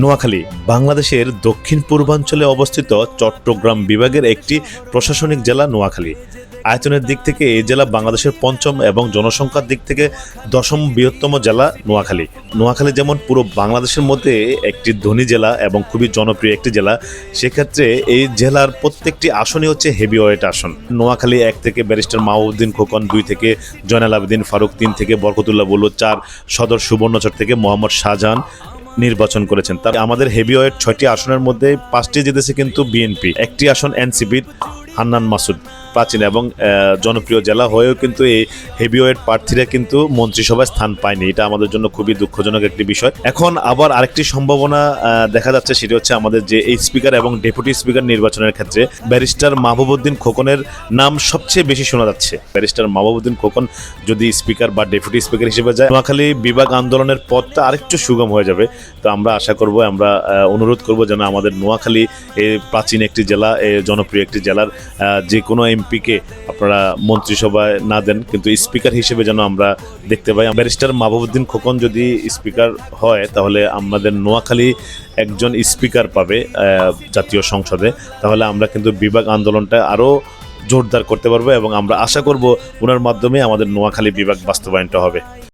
নোয়াখালী বাংলাদেশের দক্ষিণ পূর্বাঞ্চলে অবস্থিত চট্টগ্রাম বিভাগের একটি প্রশাসনিক জেলা নোয়াখালী। আয়তনের দিক থেকে এই জেলা বাংলাদেশের পঞ্চম এবং জনসংখ্যার দিক থেকে দশম বৃহত্তম জেলা নোয়াখালী। নোয়াখালী যেমন পুরো বাংলাদেশের মধ্যে একটি ধনী জেলা এবং খুবই জনপ্রিয় একটি জেলা, সেক্ষেত্রে এই জেলার প্রত্যেকটি আসনই হচ্ছে হেভিওয়েট আসন। নোয়াখালী 1 থেকে ব্যারিস্টার মাহবুবউদ্দিন খোকন, 2 থেকে জয়নাল আবেদিন ফারুক, 3 থেকে বরকতুল্লাহ বুলু, 4 সদর সুবর্ণচর থেকে মোহাম্মদ শাহজাহান নির্বাচন করেছেন। তার আমাদের হেভিওয়েট 6টি আসনের মধ্যে 5টি জিতেছে কিন্তু বিএনপি, একটি আসন এনসিপির হান্নান মাসুদ। প্রাচীন এবং জনপ্রিয় জেলা হয়েও কিন্তু এই হেভিওয়েট প্রার্থীরা কিন্তু মন্ত্রিসভায় স্থান পায়নি। এটা আমাদের জন্য খুবই দুঃখজনক একটি বিষয়। এখন আবার আরেকটি সম্ভাবনা দেখা যাচ্ছে, সেটি হচ্ছে আমাদের যে এই স্পিকার এবং ডেপুটি স্পিকার নির্বাচনের ক্ষেত্রে ব্যারিস্টার মাহবুবউদ্দিন খোকনের নাম সবচেয়ে বেশি শোনা যাচ্ছে। ব্যারিস্টার মাহবুবউদ্দিন খোকন যদি স্পিকার বা ডেপুটি স্পিকার হিসেবে যায়, নোয়াখালী বিভাগ আন্দোলনের পথটা আরেকটু সুগম হয়ে যাবে। তো আমরা আশা করব, আমরা অনুরোধ করব যেন আমাদের নোয়াখালী এই প্রাচীন একটি জেলা, জনপ্রিয় একটি জেলার যে কোনো এমপিকে আপনারা মন্ত্রিসভায় না দেন, কিন্তু স্পিকার হিসেবে যেন আমরা দেখতে পাই। ব্যারিস্টার মাহবুবউদ্দিন খোকন যদি স্পিকার হয়, তাহলে আমাদের নোয়াখালী একজন স্পিকার পাবে জাতীয় সংসদে। তাহলে আমরা কিন্তু বিভাগ আন্দোলনটা আরও জোরদার করতে পারবো এবং আমরা আশা করব ওনার মাধ্যমে আমাদের নোয়াখালী বিভাগ বাস্তবায়নটা হবে।